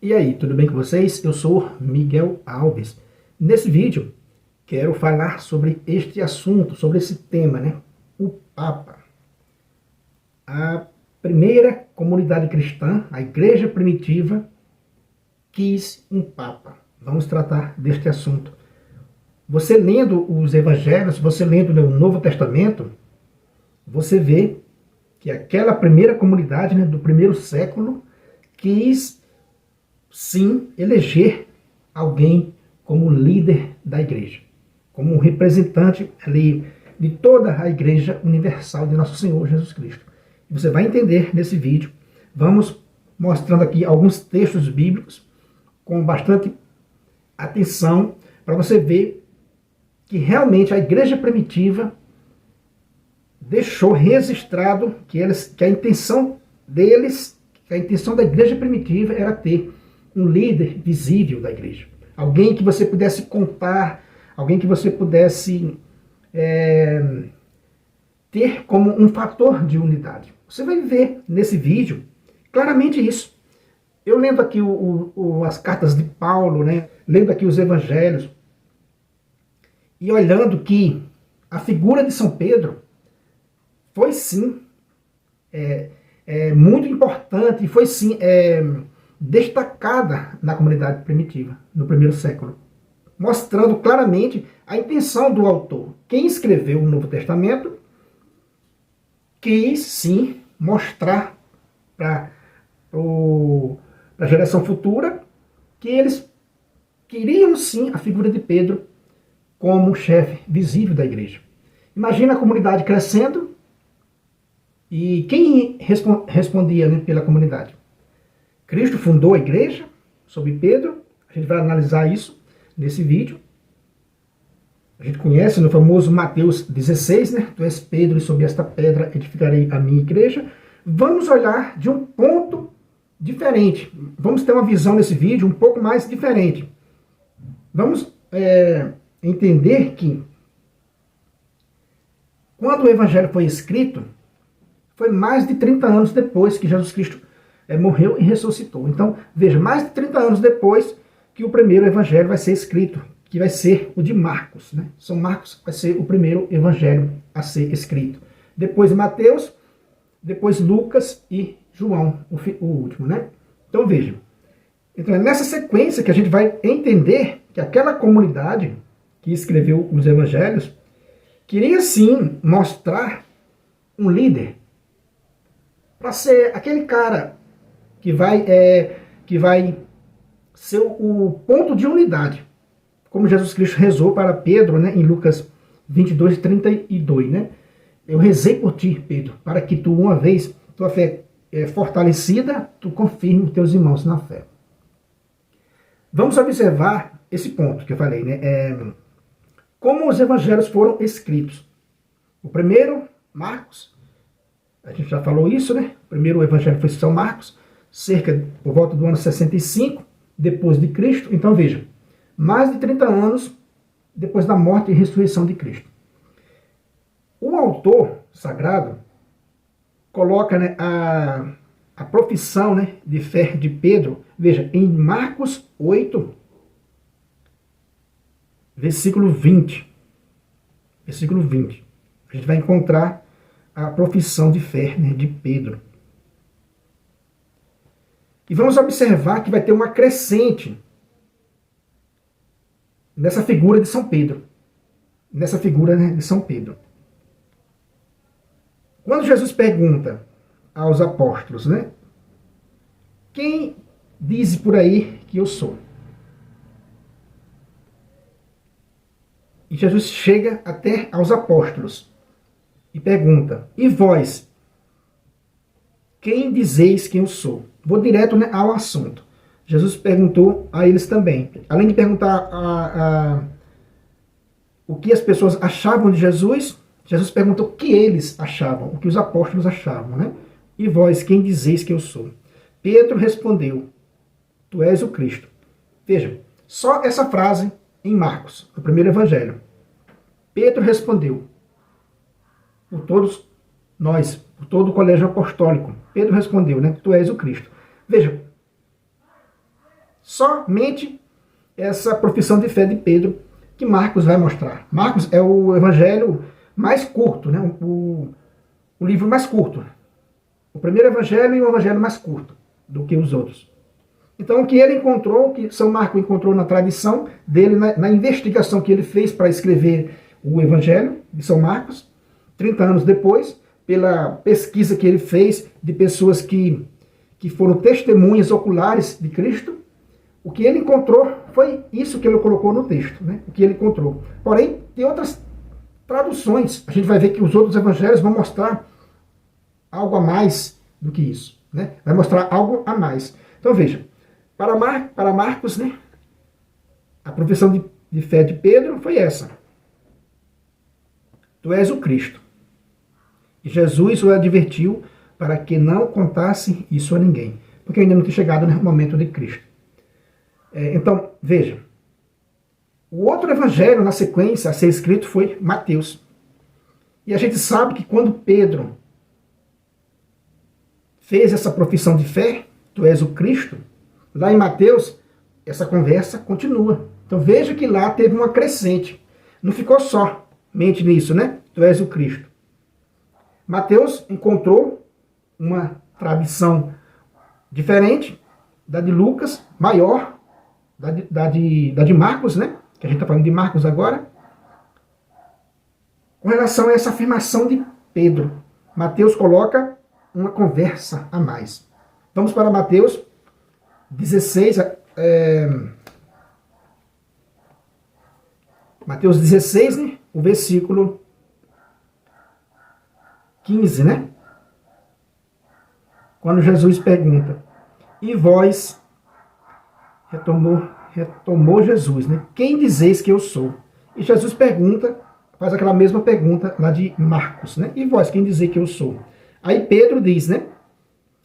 E aí, tudo bem com vocês? Eu sou Miguel Alves. Nesse vídeo, quero falar sobre este assunto, sobre esse tema, né? O Papa. A primeira comunidade cristã, a igreja primitiva, quis um Papa. Vamos tratar deste assunto. Você lendo os evangelhos, você lendo o Novo Testamento, você vê que aquela primeira comunidade, né, do primeiro século, quis sim eleger alguém como líder da igreja, como um representante ali de toda a igreja universal de nosso Senhor Jesus Cristo. Você vai entender nesse vídeo. Vamos mostrando aqui alguns textos bíblicos com bastante atenção para você ver que realmente a igreja primitiva deixou registrado que a intenção deles, que a intenção da igreja primitiva era ter um líder visível da igreja. Alguém que você pudesse contar, alguém que você pudesse ter como um fator de unidade. Você vai ver nesse vídeo claramente isso. Eu lendo aqui as cartas de Paulo, né, lendo aqui os evangelhos, e olhando que a figura de São Pedro foi sim muito importante, foi sim destacada na comunidade primitiva, no primeiro século, mostrando claramente a intenção do autor. Quem escreveu o Novo Testamento quis sim mostrar para a geração futura que eles queriam sim a figura de Pedro como chefe visível da igreja. Imagina a comunidade crescendo e quem respondia, né, pela comunidade? Cristo fundou a igreja sob Pedro. A gente vai analisar isso nesse vídeo. A gente conhece no famoso Mateus 16, né? Tu és Pedro e sob esta pedra edificarei a minha igreja. Vamos olhar de um ponto diferente. Vamos ter uma visão nesse vídeo um pouco mais diferente. Vamos entender que quando o evangelho foi escrito, foi mais de 30 anos depois que Jesus Cristo morreu e ressuscitou. Então, veja, mais de 30 anos depois que o primeiro evangelho vai ser escrito, que vai ser o de Marcos, né? São Marcos vai ser o primeiro evangelho a ser escrito. Depois Mateus, depois Lucas e João, o último, né? Então, vejam. Então, é nessa sequência que a gente vai entender que aquela comunidade que escreveu os evangelhos queria sim mostrar um líder para ser aquele cara que vai ser o ponto de unidade, como Jesus Cristo rezou para Pedro, né, em Lucas 22, 32, né? Eu rezei por ti, Pedro, para que tu, uma vez, tua fé fortalecida, tu confirme os teus irmãos na fé. Vamos observar esse ponto que eu falei, né? Como os evangelhos foram escritos. O primeiro, Marcos, a gente já falou isso, né? O primeiro evangelho foi São Marcos, por volta do ano 65 depois de Cristo. Então veja, mais de 30 anos depois da morte e ressurreição de Cristo. O autor sagrado coloca, né, a profissão, né, de fé de Pedro, veja, em Marcos 8, versículo 20. Versículo 20. A gente vai encontrar a profissão de fé, né, de Pedro. E vamos observar que vai ter uma crescente nessa figura de São Pedro. Nessa figura, né, de São Pedro. Quando Jesus pergunta aos apóstolos, né, quem diz por aí que eu sou? E Jesus chega até aos apóstolos e pergunta, e vós, quem dizeis que eu sou? Vou direto, né, ao assunto. Jesus perguntou a eles também. Além de perguntar o que as pessoas achavam de Jesus, Jesus perguntou o que eles achavam, o que os apóstolos achavam, né? E vós, quem dizeis que eu sou? Pedro respondeu, tu és o Cristo. Veja, só essa frase em Marcos, no primeiro evangelho. Pedro respondeu, por todos nós, por todo o colégio apostólico. Pedro respondeu, né? Tu és o Cristo. Veja, Somente essa profissão de fé de Pedro que Marcos vai mostrar. Marcos é o evangelho mais curto, né? o livro mais curto. O primeiro evangelho e o evangelho mais curto do que os outros. Então, o que ele encontrou, que São Marcos encontrou na tradição dele, na investigação que ele fez para escrever o Evangelho de São Marcos, 30 anos depois, pela pesquisa que ele fez de pessoas que foram testemunhas oculares de Cristo, o que ele encontrou foi isso que ele colocou no texto, né? O que ele encontrou. Porém, tem outras traduções. A gente vai ver que os outros evangelhos vão mostrar algo a mais do que isso, né? Vai mostrar algo a mais. Então, veja. Para Marcos, né, a profissão de fé de Pedro foi essa. Tu és o Cristo. E Jesus o advertiu para que não contasse isso a ninguém, porque ainda não tinha chegado no momento de Cristo. Então, veja, o outro evangelho na sequência a ser escrito foi Mateus. E a gente sabe que quando Pedro fez essa profissão de fé, tu és o Cristo, lá em Mateus, essa conversa continua. Então veja que lá teve uma crescente. Não ficou somente nisso, né? Tu és o Cristo. Mateus encontrou uma tradição diferente da de Lucas, maior, da de Marcos, né? Que a gente está falando de Marcos agora. Com relação a essa afirmação de Pedro, Mateus coloca uma conversa a mais. Vamos para Mateus 16, Mateus 16, né? O versículo 15, né? Quando Jesus pergunta, e vós, retomou Jesus, né? Quem dizeis que eu sou? E Jesus pergunta, faz aquela mesma pergunta lá de Marcos, né? E vós, quem dizeis que eu sou? Aí Pedro diz, né?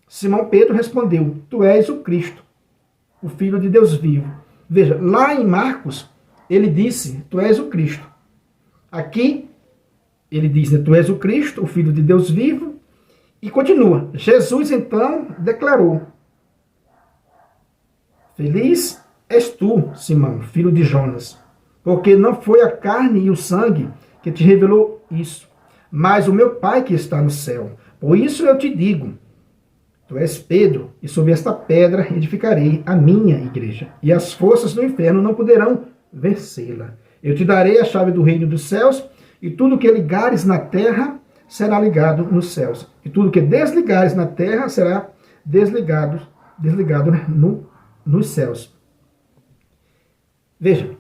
Simão Pedro respondeu, tu és o Cristo, o Filho de Deus vivo. Veja, lá em Marcos, ele disse, tu és o Cristo. Aqui, ele diz, né, tu és o Cristo, o Filho de Deus vivo. E continua. Jesus, então, declarou, feliz és tu, Simão, filho de Jonas, porque não foi a carne e o sangue que te revelou isso, mas o meu Pai que está no céu. Por isso eu te digo, tu és Pedro, e sobre esta pedra edificarei a minha igreja, e as forças do inferno não poderão vencê-la. Eu te darei a chave do reino dos céus, e tudo que ligares na terra será ligado nos céus, e tudo que desligares na terra será desligado né, nos céus. Veja,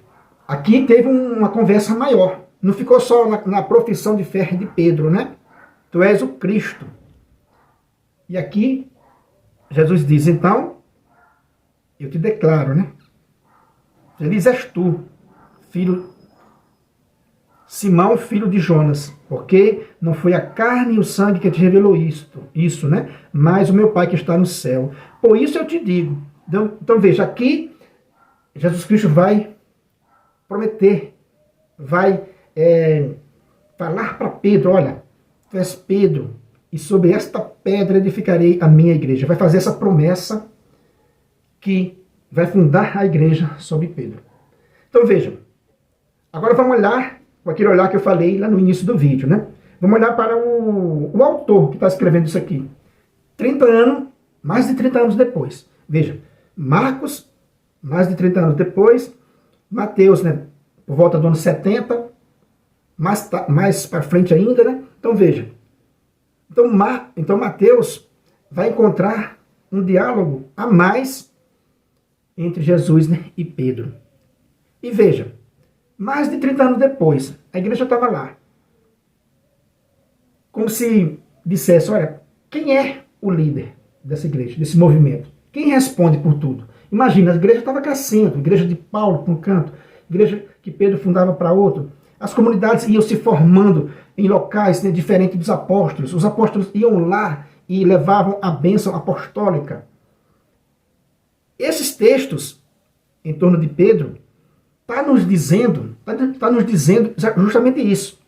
aqui teve uma conversa maior, não ficou só na profissão de fé de Pedro, né? Tu és o Cristo. E aqui Jesus diz, então, eu te declaro, né? Feliz és tu, Simão, filho de Jonas, porque não foi a carne e o sangue que te revelou isso, né? Mas o meu Pai que está no céu. Por isso eu te digo. Então veja, aqui Jesus Cristo vai prometer, vai falar para Pedro, olha, tu és Pedro, e sobre esta pedra edificarei a minha igreja. Vai fazer essa promessa que vai fundar a igreja sobre Pedro. Então vejam, agora vamos olhar com aquele olhar que eu falei lá no início do vídeo, né? Vamos olhar para o autor que está escrevendo isso aqui. 30 anos, mais de 30 anos depois. Veja, Marcos, mais de 30 anos depois, Mateus, né, por volta do ano 70, mais para frente ainda, né? Então veja, então Mateus vai encontrar um diálogo a mais entre Jesus, né, e Pedro. E veja, mais de 30 anos depois, a igreja estava lá. Como se dissesse, olha, quem é o líder dessa igreja, desse movimento? Quem responde por tudo? Imagina, a igreja estava crescendo, a igreja de Paulo para um canto, a igreja que Pedro fundava para outro. As comunidades iam se formando em locais, né, diferentes dos apóstolos. Os apóstolos iam lá e levavam a bênção apostólica. Esses textos em torno de Pedro está nos dizendo justamente isso.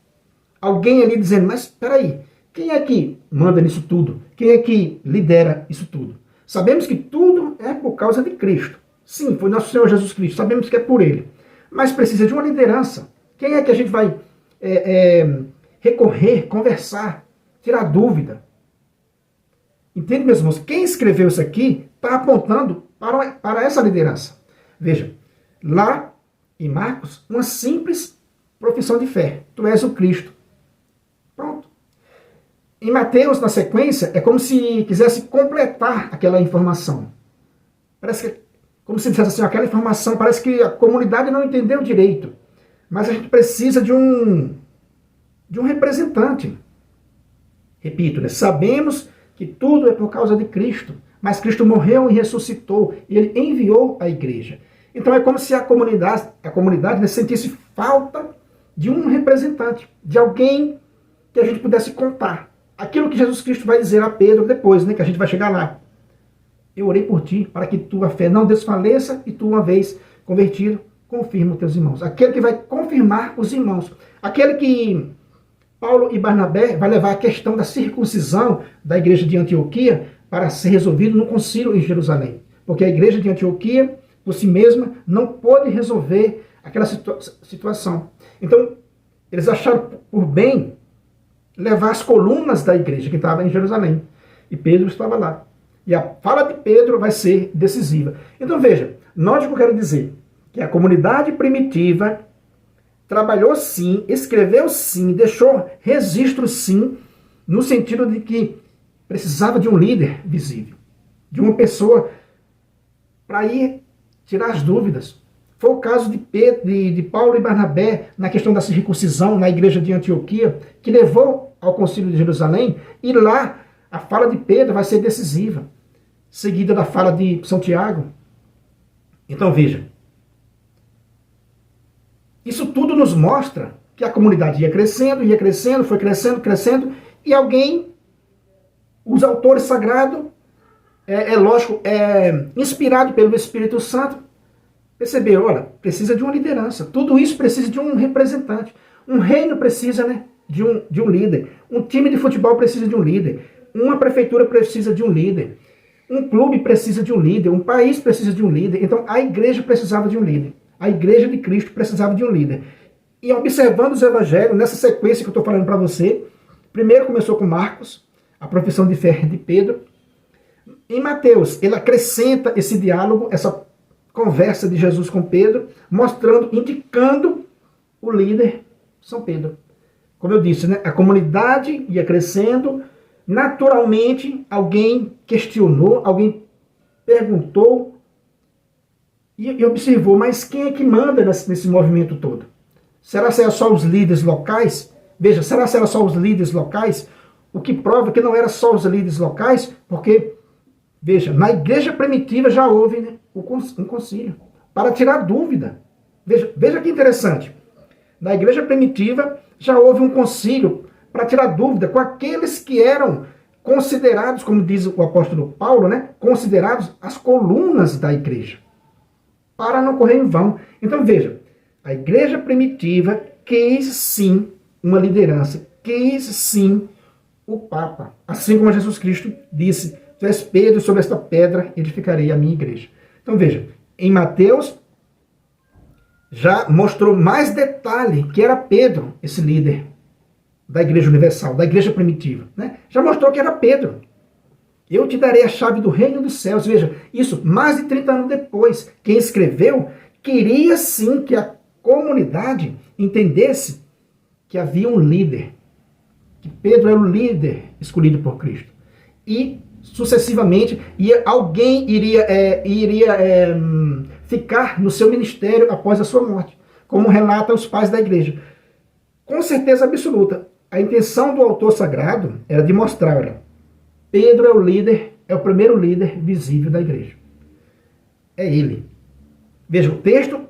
Alguém ali dizendo, mas espera aí, quem é que manda nisso tudo? Quem é que lidera isso tudo? Sabemos que tudo é por causa de Cristo. Sim, foi nosso Senhor Jesus Cristo, sabemos que é por ele. Mas precisa de uma liderança. Quem é que a gente vai recorrer, conversar, tirar dúvida? Entende, meus irmãos? Quem escreveu isso aqui está apontando para essa liderança. Veja, lá em Marcos, uma simples profissão de fé. Tu és o Cristo. Pronto. Em Mateus, na sequência, é como se quisesse completar aquela informação. Parece que, como se dissesse assim, aquela informação, parece que a comunidade não entendeu direito. Mas a gente precisa de um representante. Repito, né? Sabemos que tudo é por causa de Cristo, mas Cristo morreu e ressuscitou, e ele enviou a igreja. Então é como se a comunidade né, sentisse falta de um representante, de alguém que a gente pudesse contar. Aquilo que Jesus Cristo vai dizer a Pedro depois, né, que a gente vai chegar lá. Eu orei por ti, para que tua fé não desfaleça, e tu, uma vez convertido, confirma os teus irmãos. Aquele que vai confirmar os irmãos. Aquele que Paulo e Barnabé vai levar a questão da circuncisão da igreja de Antioquia para ser resolvido no concílio em Jerusalém. Porque a igreja de Antioquia, por si mesma, não pôde resolver aquela situação. Então, eles acharam por bem levar as colunas da igreja que estava em Jerusalém. E Pedro estava lá. E a fala de Pedro vai ser decisiva. Então, veja, note o que eu quero dizer. Que a comunidade primitiva trabalhou sim, escreveu sim, deixou registro sim, no sentido de que precisava de um líder visível, de uma pessoa para ir tirar as dúvidas. Foi o caso de Paulo e Barnabé na questão da circuncisão na igreja de Antioquia, que levou ao concílio de Jerusalém, e lá a fala de Pedro vai ser decisiva, seguida da fala de São Tiago. Então veja, isso tudo nos mostra que a comunidade ia crescendo, foi crescendo, e alguém, os autores sagrados, inspirado pelo Espírito Santo, perceberam, olha, precisa de uma liderança, tudo isso precisa de um representante, um reino precisa, né, de um líder, um time de futebol precisa de um líder, uma prefeitura precisa de um líder, um clube precisa de um líder, um país precisa de um líder. Então a igreja precisava de um líder. A igreja de Cristo precisava de um líder. E observando os evangelhos, nessa sequência que eu estou falando para você, primeiro começou com Marcos, a profissão de fé de Pedro. Em Mateus, ele acrescenta esse diálogo, essa conversa de Jesus com Pedro, mostrando, indicando o líder, São Pedro. Como eu disse, né, a comunidade ia crescendo, naturalmente alguém questionou, alguém perguntou, e observou, mas quem é que manda nesse movimento todo? Será que eram só os líderes locais? Veja, será que eram só os líderes locais? O que prova que não era só os líderes locais, porque, veja, na igreja primitiva já houve, né, um concílio, para tirar dúvida. Veja que interessante. Na igreja primitiva já houve um concílio para tirar dúvida com aqueles que eram considerados, como diz o apóstolo Paulo, né, considerados as colunas da igreja, para não correr em vão. Então veja, a igreja primitiva quis sim uma liderança, quis sim o Papa. Assim como Jesus Cristo disse, tu és Pedro, sobre esta pedra edificarei a minha igreja. Então veja, em Mateus já mostrou mais detalhe que era Pedro, esse líder da igreja universal, da igreja primitiva. Né? Já mostrou que era Pedro. Eu te darei a chave do reino dos céus. Veja, isso mais de 30 anos depois. Quem escreveu queria sim que a comunidade entendesse que havia um líder, que Pedro era o líder escolhido por Cristo. E, sucessivamente, alguém iria ficar no seu ministério após a sua morte, como relata os pais da igreja. Com certeza absoluta, a intenção do autor sagrado era de mostrar, olha, Pedro é o líder, é o primeiro líder visível da igreja. É ele. Veja, o texto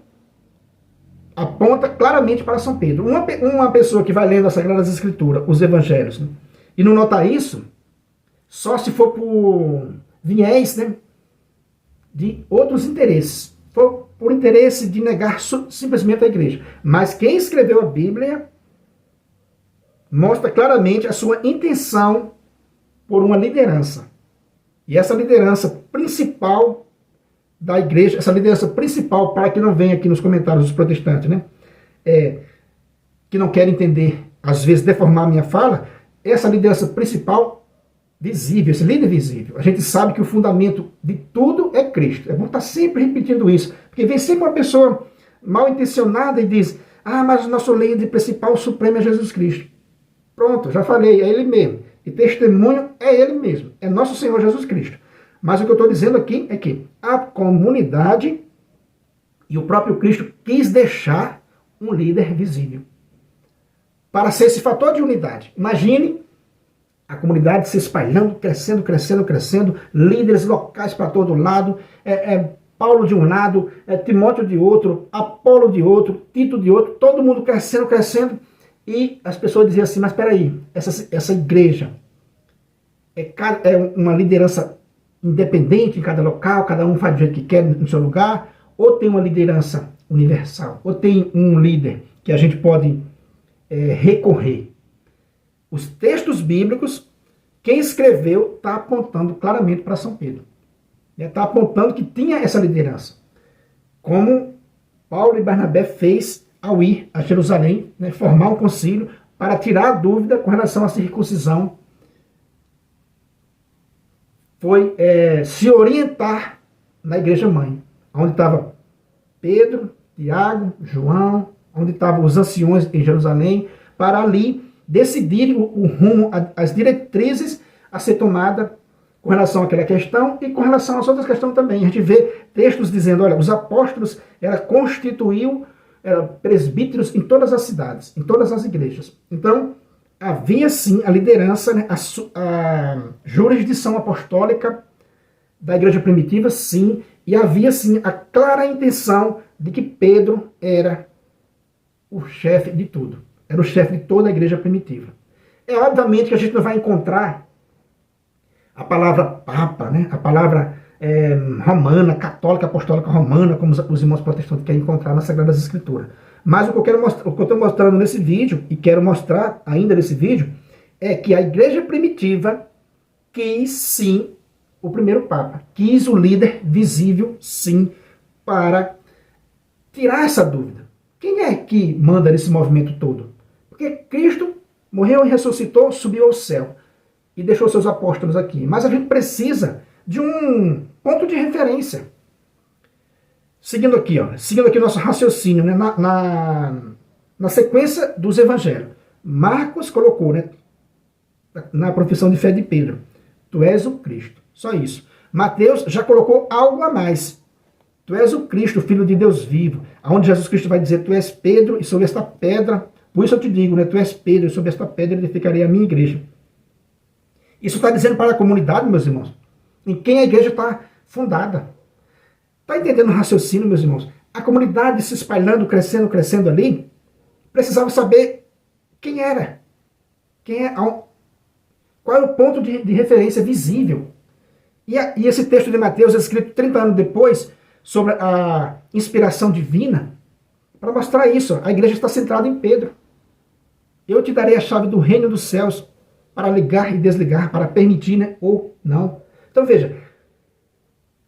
aponta claramente para São Pedro. Uma pessoa que vai lendo as Sagradas Escrituras, os Evangelhos, né, e não notar isso, só se for por viés, né, de outros interesses. Por interesse de negar simplesmente a igreja. Mas quem escreveu a Bíblia mostra claramente a sua intenção por uma liderança. E essa liderança principal da igreja, essa liderança principal, para que não venha aqui nos comentários dos protestantes, né? Que não querem entender, às vezes deformar a minha fala, essa liderança principal visível, esse líder visível. A gente sabe que o fundamento de tudo é Cristo. É bom estar sempre repetindo isso, porque vem sempre uma pessoa mal intencionada e diz: ah, mas o nosso líder principal supremo é Jesus Cristo. Pronto, já falei, é ele mesmo. E testemunho é ele mesmo, é nosso Senhor Jesus Cristo. Mas o que eu estou dizendo aqui é que a comunidade e o próprio Cristo quis deixar um líder visível para ser esse fator de unidade. Imagine a comunidade se espalhando, crescendo, crescendo, crescendo, líderes locais para todo lado, Paulo de um lado, Timóteo de outro, Apolo de outro, Tito de outro, todo mundo crescendo, crescendo, e as pessoas diziam assim: mas espera aí, essa igreja é uma liderança independente em cada local, cada um faz do jeito que quer no seu lugar, ou tem uma liderança universal, ou tem um líder que a gente pode recorrer. Os textos bíblicos, quem escreveu está apontando claramente para São Pedro. Está apontando que tinha essa liderança. Como Paulo e Barnabé fez ao ir a Jerusalém, né, formar um concílio para tirar a dúvida com relação à circuncisão. Foi se orientar na igreja mãe, onde estava Pedro, Tiago, João, onde estavam os anciões em Jerusalém, para ali decidirem o rumo, as diretrizes a ser tomada com relação àquela questão e com relação às outras questões também. A gente vê textos dizendo: olha, os apóstolos constituíam presbíteros em todas as cidades, em todas as igrejas. Então, havia sim a liderança, né, a jurisdição apostólica da igreja primitiva, sim, e havia sim a clara intenção de que Pedro era o chefe de tudo, era o chefe de toda a igreja primitiva. É obviamente que a gente não vai encontrar a palavra papa, né, a palavra romana, católica, apostólica romana, como os irmãos protestantes querem encontrar nas Sagradas Escrituras. Mas o que eu estou mostrando nesse vídeo, e quero mostrar ainda nesse vídeo, é que a igreja primitiva quis sim o primeiro papa, quis o líder visível sim, para tirar essa dúvida. Quem é que manda nesse movimento todo? Porque Cristo morreu e ressuscitou, subiu ao céu e deixou seus apóstolos aqui. Mas a gente precisa de um ponto de referência. Seguindo aqui o nosso raciocínio, né, na sequência dos evangelhos. Marcos colocou, né, na profissão de fé de Pedro: tu és o Cristo. Só isso. Mateus já colocou algo a mais: tu és o Cristo, filho de Deus vivo. Onde Jesus Cristo vai dizer: tu és Pedro, e sobre esta pedra, por isso eu te digo, né, tu és Pedro, e sobre esta pedra edificarei a minha igreja. Isso está dizendo para a comunidade, meus irmãos, em quem a igreja está fundada. Está entendendo o raciocínio, meus irmãos? A comunidade se espalhando, crescendo, crescendo ali, precisava saber quem era. Qual é o ponto de referência visível. E esse texto de Mateus é escrito 30 anos depois, sobre a inspiração divina, para mostrar isso. A igreja está centrada em Pedro. Eu te darei a chave do reino dos céus para ligar e desligar, para permitir, né, ou não. Então veja,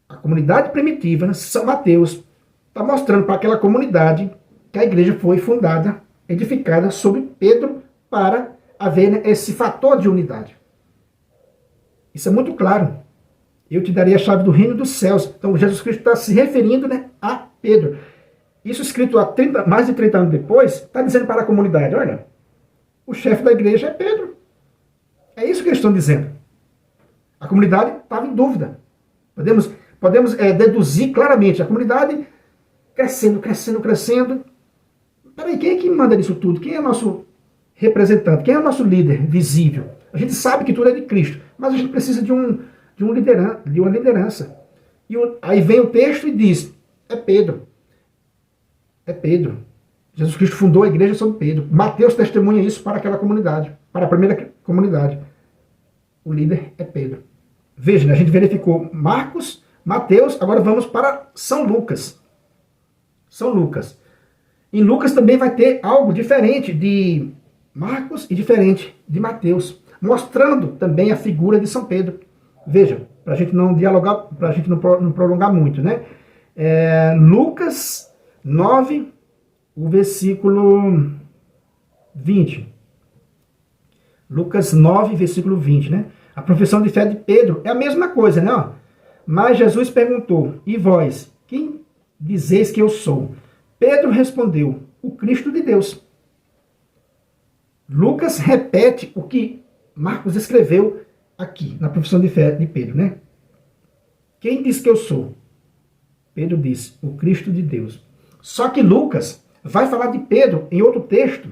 a comunidade primitiva, né, São Mateus, está mostrando para aquela comunidade que a igreja foi fundada, edificada sobre Pedro, para haver, né, esse fator de unidade. Isso é muito claro. Eu te darei a chave do reino dos céus. Então Jesus Cristo está se referindo, né, a Pedro. Isso escrito mais de 30 anos depois, está dizendo para a comunidade: olha, o chefe da igreja é Pedro. É isso que eles estão dizendo. A comunidade estava em dúvida. Podemos deduzir claramente. A comunidade crescendo, crescendo, crescendo. Peraí, quem é que manda nisso tudo? Quem é o nosso representante? Quem é o nosso líder visível? A gente sabe que tudo é de Cristo, mas a gente precisa de uma liderança. Aí vem o texto e diz: é Pedro. É Pedro. Jesus Cristo fundou a igreja sobre Pedro. Mateus testemunha isso para aquela comunidade, para a primeira comunidade. O líder é Pedro. Veja, a gente verificou Marcos, Mateus, agora vamos para São Lucas. São Lucas. Em Lucas também vai ter algo diferente de Marcos e diferente de Mateus, mostrando também a figura de São Pedro. Veja, para a gente não dialogar, para a gente não prolongar muito, né? Lucas 9, o versículo 20. Lucas 9, versículo 20, né? A profissão de fé de Pedro é a mesma coisa, né? Ó. Mas Jesus perguntou, e vós, quem dizeis que eu sou? Pedro respondeu, o Cristo de Deus. Lucas repete o que Marcos escreveu aqui, na profissão de fé de Pedro, né? Quem diz que eu sou? Pedro disse, o Cristo de Deus. Só que Lucas vai falar de Pedro em outro texto,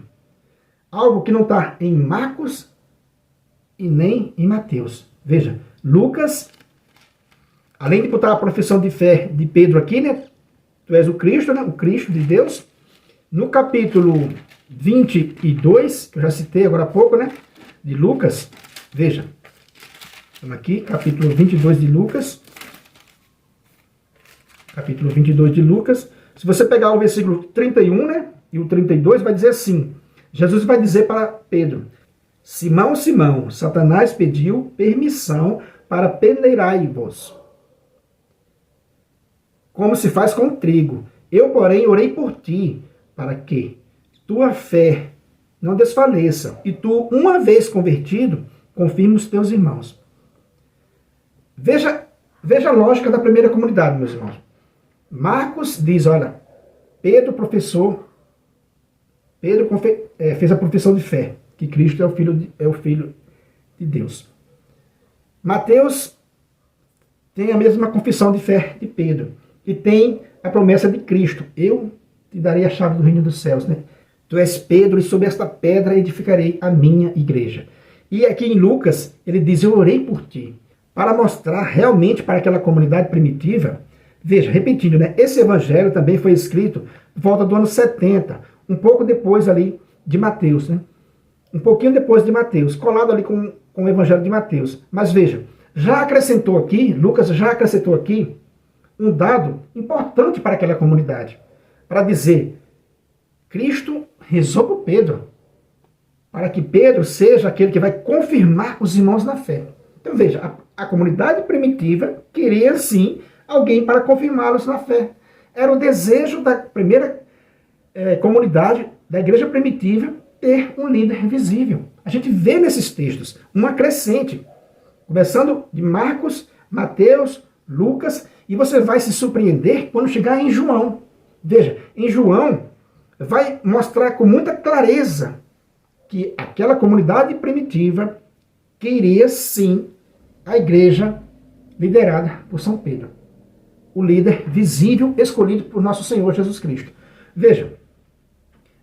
algo que não está em Marcos e nem em Mateus. Veja, Lucas, além de botar a profissão de fé de Pedro aqui, né? Tu és o Cristo, né? O Cristo de Deus. No capítulo 22, que eu já citei agora há pouco, né? De Lucas, veja. Estamos aqui, capítulo 22 de Lucas. Capítulo 22 de Lucas. Se você pegar o versículo 31, né? E o 32, vai dizer assim. Jesus vai dizer para Pedro, Simão, Simão, Satanás pediu permissão para peneirar-vos, como se faz com o trigo. Eu, porém, orei por ti, para que tua fé não desfaleça, e tu, uma vez convertido, confirme os teus irmãos. Veja a lógica da primeira comunidade, meus irmãos. Marcos diz, olha, Pedro fez a profissão de fé, que Cristo é o Filho de Deus. Mateus tem a mesma confissão de fé de Pedro, e tem a promessa de Cristo. Eu te darei a chave do reino dos céus, né? Tu és Pedro, e sobre esta pedra edificarei a minha igreja. E aqui em Lucas, ele diz, eu orei por ti, para mostrar realmente para aquela comunidade primitiva. Veja, repetindo, né? Esse evangelho também foi escrito por volta do ano 70, um pouco depois ali de Mateus, né? Um pouquinho depois de Mateus, colado ali com o evangelho de Mateus. Mas veja, Lucas já acrescentou aqui um dado importante para aquela comunidade, para dizer, Cristo rezou por Pedro, para que Pedro seja aquele que vai confirmar os irmãos na fé. Então veja, a comunidade primitiva queria sim alguém para confirmá-los na fé. Era o desejo da primeira comunidade, da igreja primitiva, ter um líder visível. A gente vê nesses textos uma crescente, começando de Marcos, Mateus, Lucas, e você vai se surpreender quando chegar em João. Veja, em João vai mostrar com muita clareza que aquela comunidade primitiva queria sim a igreja liderada por São Pedro, o líder visível escolhido por nosso Senhor Jesus Cristo. Veja,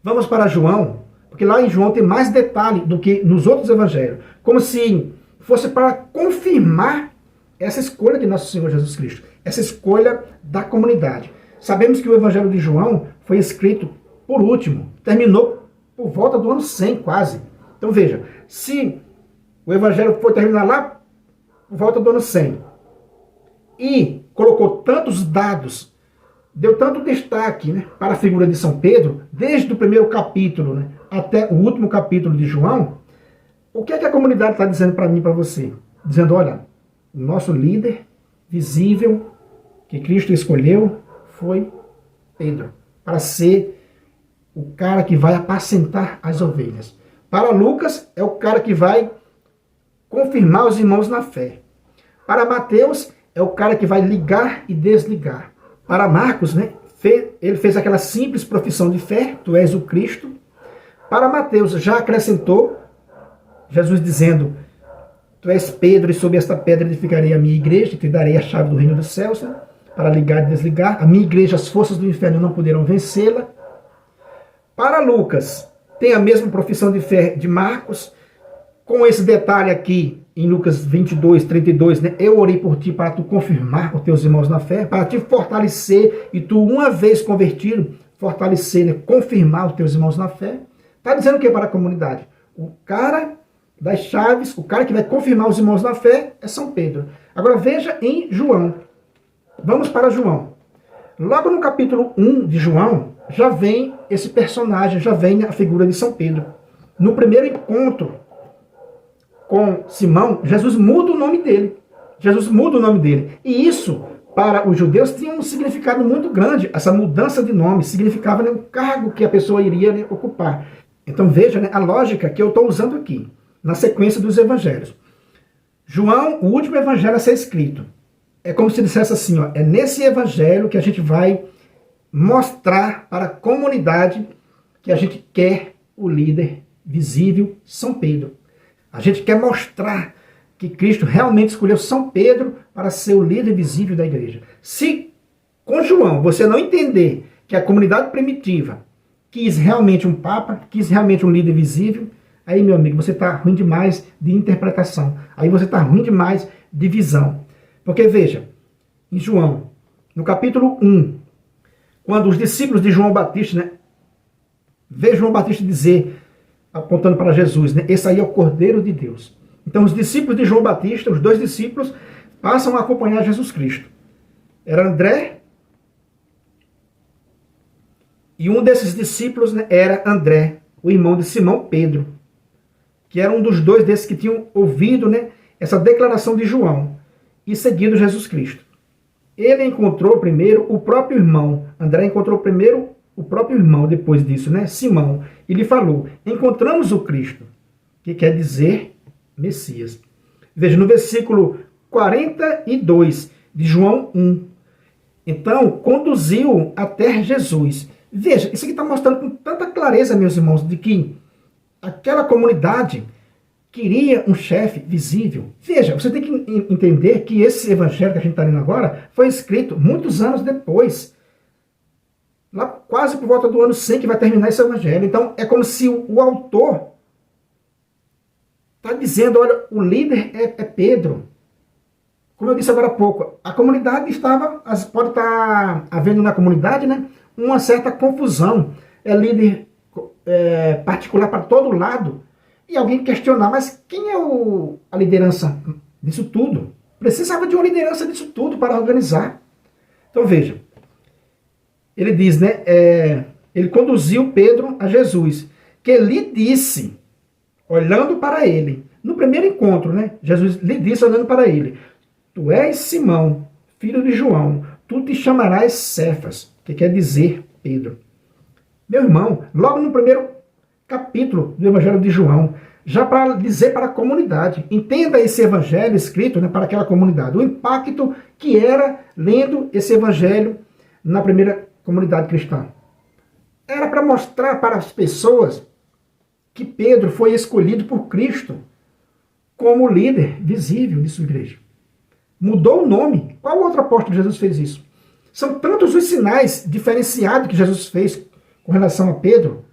vamos para João, porque lá em João tem mais detalhe do que nos outros evangelhos, como se fosse para confirmar essa escolha de nosso Senhor Jesus Cristo, essa escolha da comunidade. Sabemos que o evangelho de João foi escrito por último, terminou por volta do ano 100 quase. Então veja, se o evangelho foi terminar lá por volta do ano 100 e colocou tantos dados, deu tanto destaque, né, para a figura de São Pedro, desde o primeiro capítulo, né, até o último capítulo de João, o que é que a comunidade está dizendo para mim e para você? Dizendo, olha, o nosso líder visível que Cristo escolheu foi Pedro, para ser o cara que vai apacentar as ovelhas. Para Lucas, é o cara que vai confirmar os irmãos na fé. Para Mateus, é o cara que vai ligar e desligar. Para Marcos, né, ele fez aquela simples profissão de fé, tu és o Cristo. Para Mateus, já acrescentou, Jesus dizendo, tu és Pedro, e sob esta pedra edificarei a minha igreja, e te darei a chave do reino dos céus, né, para ligar e desligar. A minha igreja, as forças do inferno não poderão vencê-la. Para Lucas, tem a mesma profissão de fé de Marcos, com esse detalhe aqui, em Lucas 22, 32, né? Eu orei por ti para tu confirmar os teus irmãos na fé, para te fortalecer, e tu, uma vez convertido, fortalecer, né? Confirmar os teus irmãos na fé. Está dizendo o que para a comunidade? O cara das chaves, o cara que vai confirmar os irmãos na fé é São Pedro. Agora veja em João. Vamos para João. Logo no capítulo 1 de João, já vem esse personagem, já vem a figura de São Pedro. No primeiro encontro com Simão, Jesus muda o nome dele. Jesus muda o nome dele. E isso, para os judeus tinha um significado muito grande. Essa mudança de nome significava, né, o cargo que a pessoa iria, né, ocupar. Então veja, né, a lógica que eu estou usando aqui, na sequência dos evangelhos. João, o último evangelho a ser escrito. É como se dissesse assim, ó, é nesse evangelho que a gente vai mostrar para a comunidade que a gente quer o líder visível, São Pedro. A gente quer mostrar que Cristo realmente escolheu São Pedro para ser o líder visível da igreja. Se com João você não entender que a comunidade primitiva quis realmente um papa, quis realmente um líder visível, aí, meu amigo, você está ruim demais de interpretação. Aí você está ruim demais de visão. Porque, veja, em João, no capítulo 1, quando os discípulos de João Batista, né, vê João Batista dizer, apontando para Jesus, né, esse aí é o Cordeiro de Deus. Então, os discípulos de João Batista, os 2 discípulos, passam a acompanhar Jesus Cristo. Era André, e um desses discípulos, né, era André, o irmão de Simão Pedro, que era um dos 2 desses que tinham ouvido, né, essa declaração de João e seguido Jesus Cristo. Ele encontrou primeiro o próprio irmão, André encontrou primeiro o próprio irmão depois disso, né, Simão, e lhe falou, encontramos o Cristo, que quer dizer Messias. Veja, no versículo 42 de João 1, então conduziu até Jesus. Veja, isso aqui está mostrando com tanta clareza, meus irmãos, de que aquela comunidade queria um chefe visível. Veja, você tem que entender que esse evangelho que a gente está lendo agora foi escrito muitos anos depois. Lá quase por volta do ano 100 que vai terminar esse evangelho. Então é como se o autor está dizendo, olha, o líder é Pedro. Como eu disse agora há pouco, a comunidade pode estar havendo na comunidade, né, uma certa confusão. É líder particular para todo lado. E alguém questionar, mas quem é a liderança disso tudo? Precisava de uma liderança disso tudo para organizar. Então veja, ele diz, né, ele conduziu Pedro a Jesus, que lhe disse, olhando para ele, no primeiro encontro, né, Jesus lhe disse olhando para ele, tu és Simão, filho de João, tu te chamarás Cefas, que quer dizer Pedro. Meu irmão, logo no primeiro capítulo do Evangelho de João, já para dizer para a comunidade, entenda esse evangelho escrito, né, para aquela comunidade, o impacto que era lendo esse evangelho na primeira comunidade cristã. Era para mostrar para as pessoas que Pedro foi escolhido por Cristo como líder visível de sua igreja. Mudou o nome. Qual outro apóstolo de Jesus fez isso? São tantos os sinais diferenciados que Jesus fez com relação a Pedro,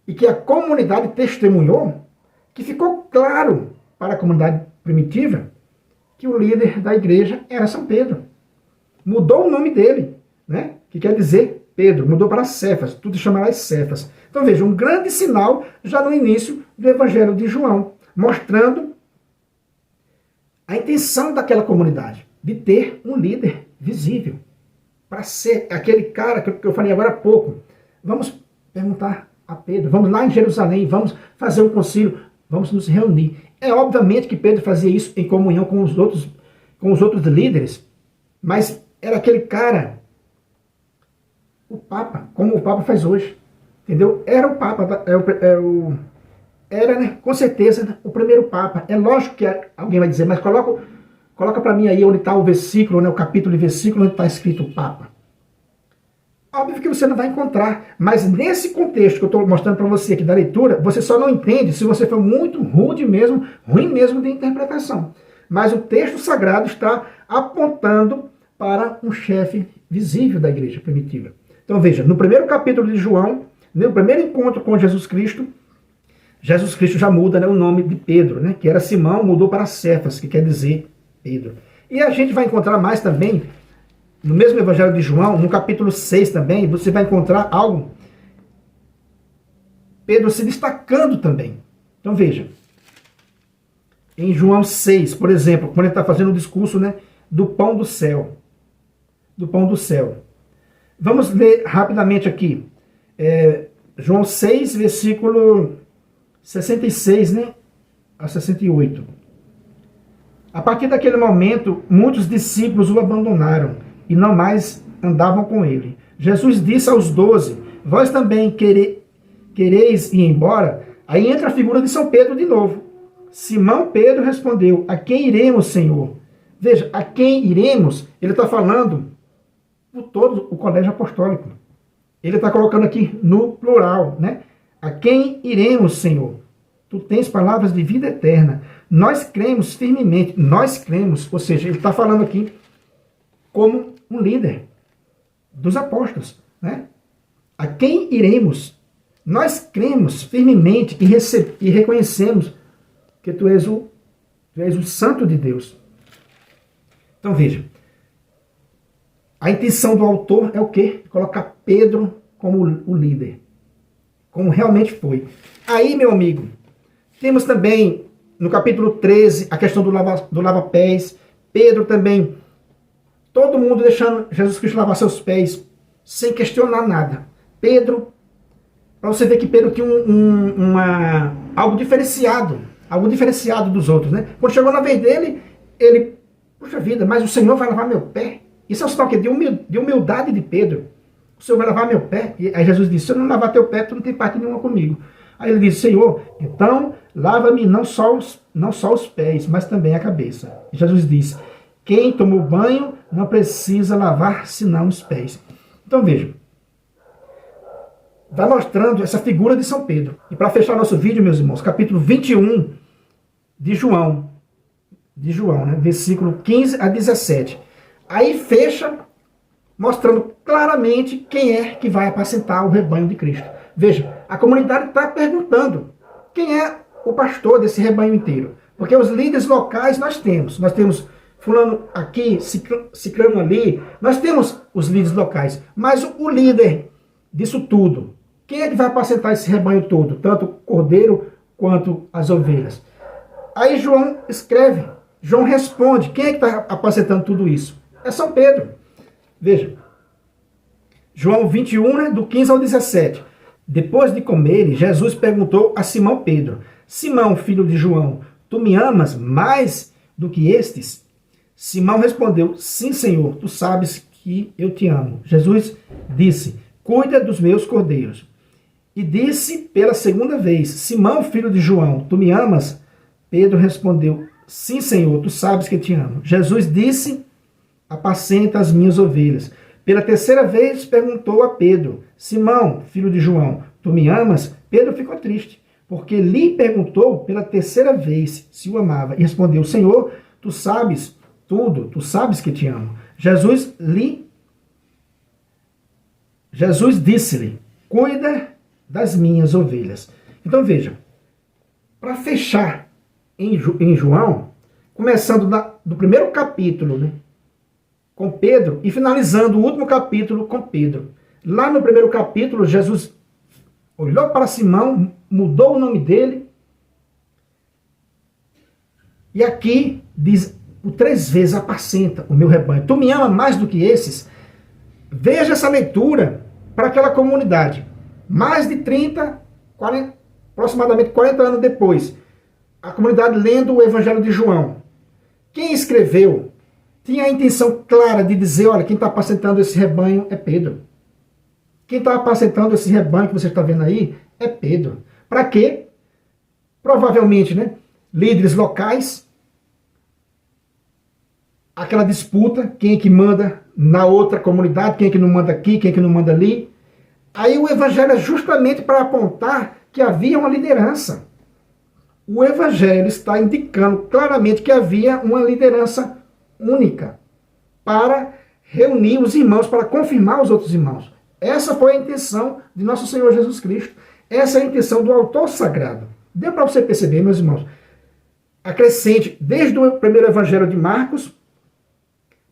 e que a comunidade testemunhou, que ficou claro para a comunidade primitiva que o líder da igreja era São Pedro. Mudou o nome dele, né? Que quer dizer Pedro, mudou para Cefas, tu te chamarás Cefas. Então veja, um grande sinal já no início do Evangelho de João, mostrando a intenção daquela comunidade de ter um líder visível, para ser aquele cara que eu falei agora há pouco. Vamos perguntar a Pedro, vamos lá em Jerusalém, vamos fazer um concílio, vamos nos reunir. É obviamente que Pedro fazia isso em comunhão com os outros líderes, mas era aquele cara, o Papa, como o Papa faz hoje, entendeu? Era o Papa, era, né, com certeza, né, o primeiro Papa. É lógico que alguém vai dizer, mas coloca para mim aí onde está o versículo, né, o capítulo e versículo onde está escrito o Papa. Óbvio que você não vai encontrar, mas nesse contexto que eu estou mostrando para você aqui da leitura, você só não entende se você for muito ruim mesmo de interpretação. Mas o texto sagrado está apontando para um chefe visível da igreja primitiva. Então veja, no primeiro capítulo de João, no primeiro encontro com Jesus Cristo já muda, né, o nome de Pedro, né, que era Simão, mudou para Cefas, que quer dizer Pedro. E a gente vai encontrar mais também, no mesmo Evangelho de João, no capítulo 6 também, você vai encontrar algo, Pedro se destacando também. Então veja, em João 6, por exemplo, quando ele está fazendo o discurso, né, do pão do céu. Do pão do céu. Vamos ler rapidamente aqui. João 6, versículo 66, né, a 68. A partir daquele momento, muitos discípulos o abandonaram e não mais andavam com ele. Jesus disse aos 12, vós também quereis ir embora? Aí entra a figura de São Pedro de novo. Simão Pedro respondeu, a quem iremos, Senhor? Veja, a quem iremos, ele está falando por todo o colégio apostólico. Ele está colocando aqui no plural, né? A quem iremos, Senhor? Tu tens palavras de vida eterna. Nós cremos firmemente, nós cremos, ou seja, ele está falando aqui como um líder dos apóstolos, né? A quem iremos? Nós cremos firmemente e reconhecemos que tu és o Santo de Deus. Então veja, a intenção do autor é o quê? Colocar Pedro como o líder, como realmente foi. Aí, meu amigo, temos também no capítulo 13 a questão do lava-pés. Pedro também, todo mundo deixando Jesus Cristo lavar seus pés sem questionar nada. Pedro, para você ver que Pedro tinha algo diferenciado dos outros, né? Quando chegou na vez dele, ele, puxa vida, mas o Senhor vai lavar meu pé? Isso é um sinal de humildade de Pedro. O Senhor vai lavar meu pé? E aí Jesus disse, se eu não lavar teu pé, tu não tem parte nenhuma comigo. Aí ele disse, Senhor, então lava-me não só os pés, mas também a cabeça. E Jesus disse, quem tomou banho não precisa lavar senão os pés. Então veja, vai mostrando essa figura de São Pedro. E para fechar nosso vídeo, meus irmãos, capítulo 21 de João, né, versículo 15 a 17. Aí fecha mostrando claramente quem é que vai apacentar o rebanho de Cristo. Veja, a comunidade está perguntando quem é o pastor desse rebanho inteiro. Porque os líderes locais nós temos fulano aqui, ciclano ali, nós temos os líderes locais. Mas o líder disso tudo, quem é que vai apacentar esse rebanho todo? Tanto o cordeiro quanto as ovelhas. Aí João escreve, João responde, quem é que está apacentando tudo isso? É São Pedro. Veja, João 21, né, do 15 ao 17. Depois de comerem, Jesus perguntou a Simão Pedro, Simão, filho de João, tu me amas mais do que estes? Simão respondeu, sim, Senhor, tu sabes que eu te amo. Jesus disse, cuida dos meus cordeiros. E disse pela segunda vez, Simão, filho de João, tu me amas? Pedro respondeu, sim, Senhor, tu sabes que eu te amo. Jesus disse, apacenta as minhas ovelhas. Pela terceira vez perguntou a Pedro, Simão, filho de João, tu me amas? Pedro ficou triste, porque lhe perguntou pela terceira vez se o amava. E respondeu, Senhor, tu sabes tudo, tu sabes que te amo. Jesus disse-lhe, cuida das minhas ovelhas. Então veja, para fechar em João, começando do primeiro capítulo, né, com Pedro, e finalizando o último capítulo com Pedro. Lá no primeiro capítulo, Jesus olhou para Simão, mudou o nome dele, e aqui diz, por 3 vezes apacenta o meu rebanho. Tu me ama mais do que esses? Veja essa leitura para aquela comunidade. Mais de 40, aproximadamente 40 anos depois, a comunidade lendo o Evangelho de João. Quem escreveu tinha a intenção clara de dizer, olha, quem está apacentando esse rebanho é Pedro. Quem está apacentando esse rebanho que você está vendo aí é Pedro. Para quê? Provavelmente, né, líderes locais, aquela disputa, quem é que manda na outra comunidade, quem é que não manda aqui, quem é que não manda ali. Aí o Evangelho é justamente para apontar que havia uma liderança. O Evangelho está indicando claramente que havia uma liderança única para reunir os irmãos, para confirmar os outros irmãos. Essa foi a intenção de nosso Senhor Jesus Cristo. Essa é a intenção do autor sagrado. Deu para você perceber, meus irmãos, a crescente, desde o primeiro Evangelho de Marcos,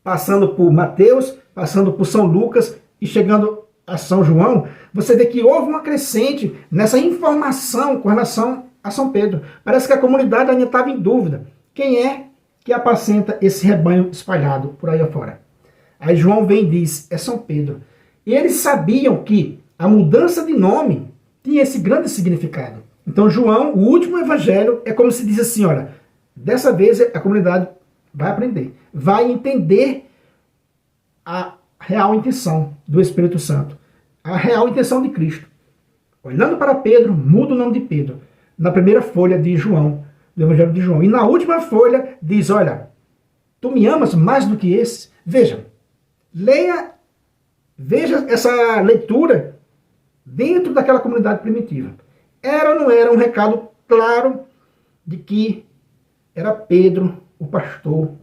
passando por Mateus, passando por São Lucas e chegando a São João, você vê que houve uma crescente nessa informação com relação a São Pedro. Parece que a comunidade ainda estava em dúvida. Quem é que apacenta esse rebanho espalhado por aí afora? Aí João vem e diz, é São Pedro. E eles sabiam que a mudança de nome tinha esse grande significado. Então João, o último evangelho, é como se diz assim, olha, dessa vez a comunidade vai aprender, vai entender a real intenção do Espírito Santo, a real intenção de Cristo. Olhando para Pedro, muda o nome de Pedro, na primeira folha de João, do Evangelho de João. E na última folha diz, olha, tu me amas mais do que esse? Veja, veja essa leitura dentro daquela comunidade primitiva. Era ou não era um recado claro de que era Pedro o pastor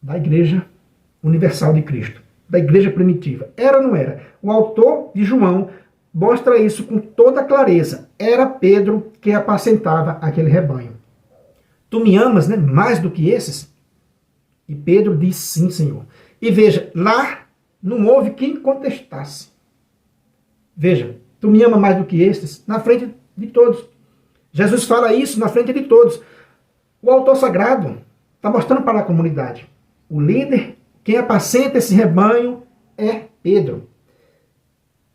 da Igreja Universal de Cristo, da Igreja primitiva? Era ou não era? O autor de João mostra isso com toda clareza. Era Pedro que apacentava aquele rebanho. Tu me amas, né, mais do que esses? E Pedro diz, sim, Senhor. E veja, lá não houve quem contestasse. Veja, tu me amas mais do que esses? Na frente de todos. Jesus fala isso na frente de todos. O autor sagrado está mostrando para a comunidade. O líder, quem apacenta esse rebanho é Pedro.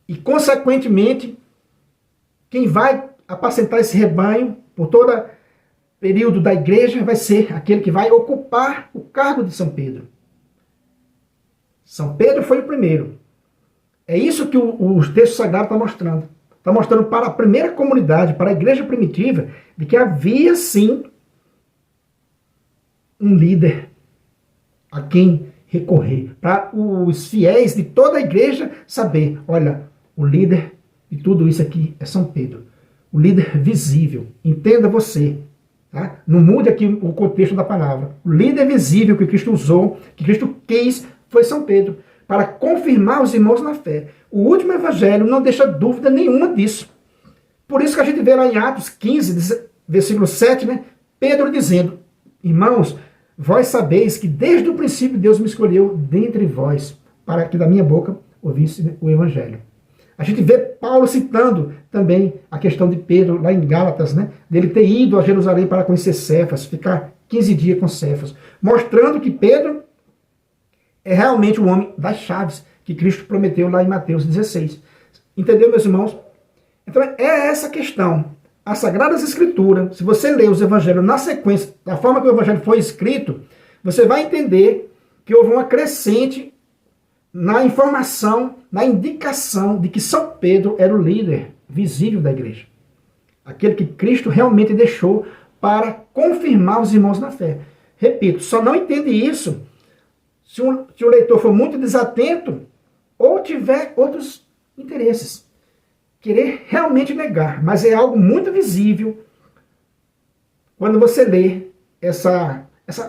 E, consequentemente, quem vai apacentar esse rebanho por todo o período da igreja vai ser aquele que vai ocupar o cargo de São Pedro. São Pedro foi o primeiro. É isso que o texto sagrado está mostrando. Está mostrando para a primeira comunidade, para a igreja primitiva, de que havia sim um líder a quem recorrer. Para os fiéis de toda a igreja saber, olha, o líder de tudo isso aqui é São Pedro. O líder visível. Entenda você. Tá? Não mude aqui o contexto da palavra. O líder visível que Cristo usou, que Cristo quis, foi São Pedro, para confirmar os irmãos na fé. O último evangelho não deixa dúvida nenhuma disso. Por isso que a gente vê lá em Atos 15, versículo 7, né, Pedro dizendo, irmãos, vós sabeis que desde o princípio Deus me escolheu dentre vós, para que da minha boca ouvisse o evangelho. A gente vê Paulo citando também a questão de Pedro, lá em Gálatas, né, dele ter ido a Jerusalém para conhecer Cefas, ficar 15 dias com Cefas, mostrando que Pedro é realmente o homem das chaves que Cristo prometeu lá em Mateus 16. Entendeu, meus irmãos? Então é essa questão. As Sagradas Escrituras, se você ler os evangelhos na sequência, da forma que o evangelho foi escrito, você vai entender que houve uma crescente na informação, na indicação de que São Pedro era o líder visível da igreja. Aquele que Cristo realmente deixou para confirmar os irmãos na fé. Repito, só não entende isso se o leitor for muito desatento ou tiver outros interesses. Querer realmente negar, mas é algo muito visível quando você lê essa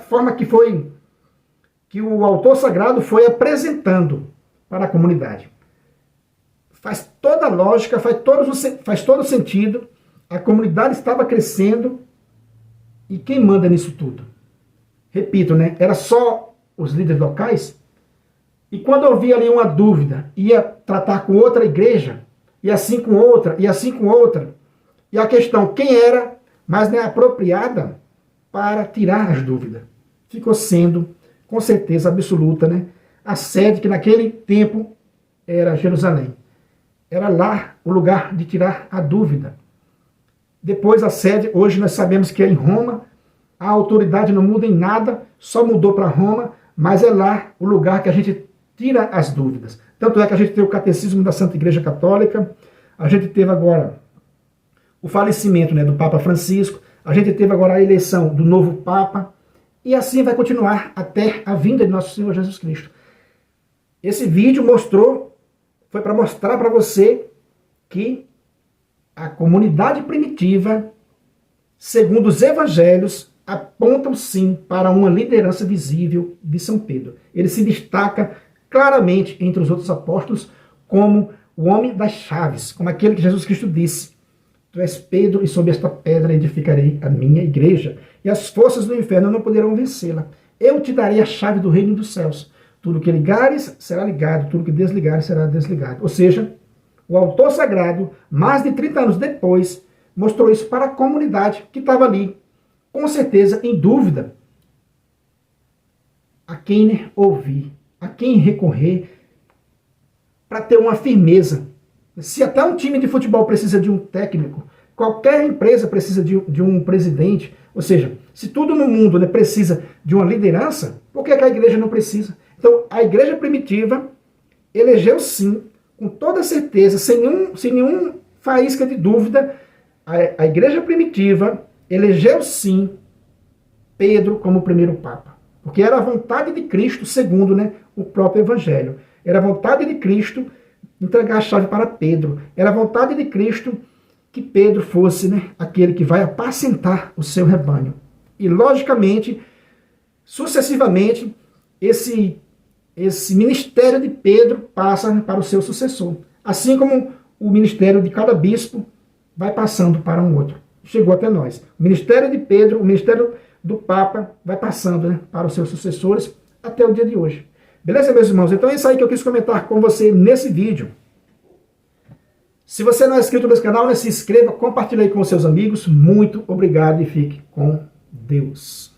forma que o autor sagrado foi apresentando para a comunidade. Faz toda a lógica, faz todo sentido. A comunidade estava crescendo e quem manda nisso tudo? Repito, né? Era só os líderes locais? E quando havia ali uma dúvida, ia tratar com outra igreja, e assim com outra, e assim com outra. E a questão, quem era mais apropriada para tirar as dúvidas? Ficou sendo, com certeza absoluta, né, a sede que naquele tempo era Jerusalém. Era lá o lugar de tirar a dúvida. Depois a sede, hoje nós sabemos que é em Roma, a autoridade não muda em nada, só mudou para Roma, mas é lá o lugar que a gente tira as dúvidas. Tanto é que a gente tem o Catecismo da Santa Igreja Católica, a gente teve agora o falecimento, né, do Papa Francisco, a gente teve agora a eleição do novo Papa, e assim vai continuar até a vinda de nosso Senhor Jesus Cristo. Esse vídeo foi para mostrar para você que a comunidade primitiva, segundo os evangelhos, apontam sim para uma liderança visível de São Pedro. Ele se destaca claramente entre os outros apóstolos como o homem das chaves, como aquele que Jesus Cristo disse, tu és Pedro e sobre esta pedra edificarei a minha igreja e as forças do inferno não poderão vencê-la. Eu te darei a chave do reino dos céus. Tudo que ligares será ligado, tudo que desligares será desligado. Ou seja, o autor sagrado, mais de 30 anos depois, mostrou isso para a comunidade que estava ali, com certeza em dúvida. A quem ouvir, a quem recorrer, para ter uma firmeza. Se até um time de futebol precisa de um técnico, qualquer empresa precisa de um presidente, ou seja, se tudo no mundo, né, precisa de uma liderança, por que a igreja não precisa? Então, a igreja primitiva elegeu sim, com toda certeza, sem nenhum faísca de dúvida, a igreja primitiva elegeu sim Pedro como primeiro papa. Porque era a vontade de Cristo, segundo, né, o próprio evangelho. Era a vontade de Cristo entregar a chave para Pedro. Era a vontade de Cristo que Pedro fosse, né, aquele que vai apacentar o seu rebanho. E, logicamente, sucessivamente, esse ministério de Pedro passa, né, para o seu sucessor. Assim como o ministério de cada bispo vai passando para um outro. Chegou até nós. O ministério de Pedro, o ministério do Papa, vai passando, né, para os seus sucessores até o dia de hoje. Beleza, meus irmãos? Então é isso aí que eu quis comentar com você nesse vídeo. Se você não é inscrito nesse canal, né, se inscreva, compartilhe aí com os seus amigos. Muito obrigado e fique com Deus.